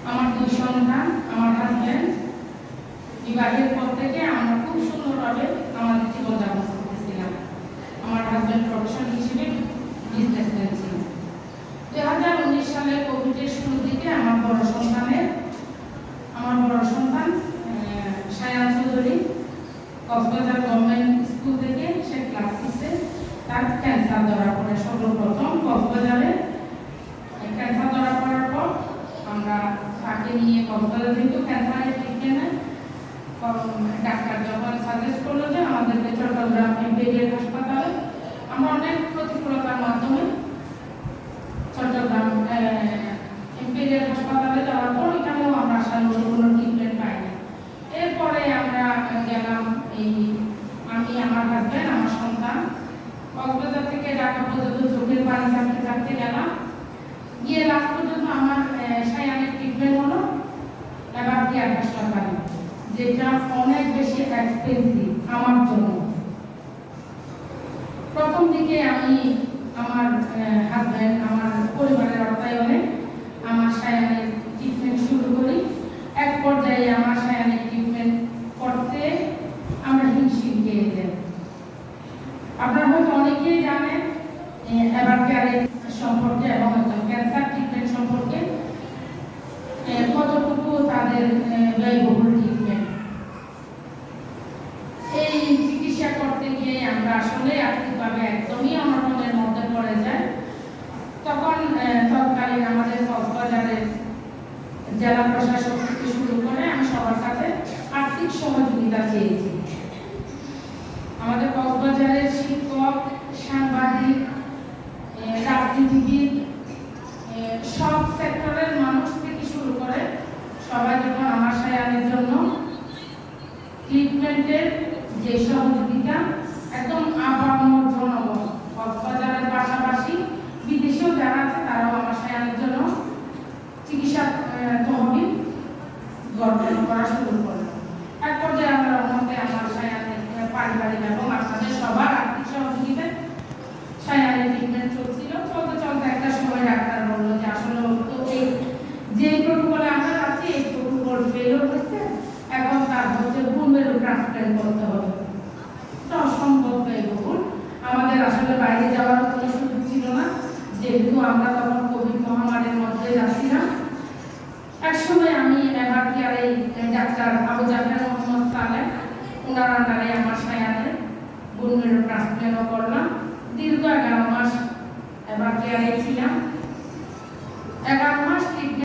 আমার দুই সন্তান, আমার হাজব্যান্ড বিবাহের পর থেকে আমরা খুব সুন্দরভাবে আমাদের জীবনযাপন করতেছিলাম। আমার হাজব্যান্ড প্রফেশন হিসেবে বিজনেসম্যান ছিলেন। 2019 সালে কোভিডের শুরুর দিকে আমার বড় সন্তান সায়ান চৌধুরী কক্সবাজার গভর্নমেন্ট স্কুল থেকে সে ক্লাস 6-এ তার ক্যান্সার ধরা পড়ে। সর্বপ্রথম কক্সবাজারে ক্যান্সার ধরা পড়ার পর আমরা তাকে নিয়ে কক্সবাজার থেকে ক্যান্সারের ট্রিটমেন্টে ডাক্তার যখন সাজেস্ট করলো যে আমাদেরকে চট্টগ্রাম এমপিরিয়াল হাসপাতালে, আমরা অনেক প্রতিকূলতার মাধ্যমে চট্টগ্রাম এমপিরিয়াল হাসপাতালে যাওয়ার পর এখানেও আমরা আশানুরূপ কোনো ট্রিটমেন্ট পাইনি। এরপরে আমরা গেলাম, আমি, আমার হাজব্যান্ড, আমার সন্তান কক্সবাজার থেকে ঢাকা পর্যন্ত চোখের পানি ছাড়তে গেলাম। গিয়ে লাস্ট পর্যন্ত আমার সায়ানের ট্রিটমেন্ট হলো এবারটিয়ার হাসপাতালে, যেটা অনেক বেশি এক্সপেন্সিভ আমার জন্য। প্রথম দিকে আমি আমার হাজব্যান্ড, আমার পরিবারের অর্থায়নে আমার সায়ানের ট্রিটমেন্ট শুরু করি। এক পর্যায়ে আমার সায়ানের ট্রিটমেন্ট করতে আমরা হিমশিম খেয়ে যাই। আপনারা হয়তো অনেকেই জানেন এবারটিয়ারের সম্পর্কে এবং ক্যান্সার ট্রিটমেন্ট সম্পর্কে কতটুকু তাদের ব্যয়বহুল ট্রিটমেন্ট। এই চিকিৎসা করতে গিয়ে আমরা আসলে আর্থিকভাবে একদমই অনটনের মধ্যে পড়ে যাই। তখন তৎকালীন আমাদের কক্সবাজারের জেলা প্রশাসক থেকে শুরু করে আমি সবার কাছে আর্থিক সহযোগিতা চেয়েছি। আমাদের কক্সবাজারের শিক্ষক, সাংবাদিক, রাজনীতিবিদ, সব সেক্টরের মানুষ থেকে শুরু করে সবাই যখন আমার সায়ানের জন্য ট্রিটমেন্টের যে সহযোগিতা, একদম আপামর জনগণ কক্সবাজারের পাশাপাশি বিদেশেও যারা আছে তারাও আমার সায়ানের জন্য চিকিৎসা তহবিল গঠন করা শুরু করে। এক পর্যায়ে আমরা মধ্যে আমার সায়ানের পারিবারিক এবং আপনাদের সবার আর্থিক সহযোগিতায় সায়ানের ট্রিটমেন্ট চলছিল। চলতে চলতে একটা সময় ডাক্তার বললো যে আসলে তো এই যে প্রোটোকলে আমরা আছি এই প্রোটোকল ফেল হয়েছে, এখন তার হচ্ছে বুনমেরু ট্রান্সপ্ল্যান্ট করতে হবে। এটা অসম্ভব ব্যয়বহুল, আমাদের আসলে বাইরে যাওয়ার কোনো সুযোগ ছিল না, যেহেতু আমরা তখন কোভিড মহামারীর মধ্যে যাচ্ছিলাম। একসময় আমি এবারটিয়ারে ডাক্তার আবু জাফর মোহাম্মদ সালেহ ওনার আন্ডারে আমার সায়ানের বুনমেরু ট্রান্সপ্ল্যান্টও করলাম। দীর্ঘ 11 মাস এবারটিয়ারে ছিলাম। 11 মাস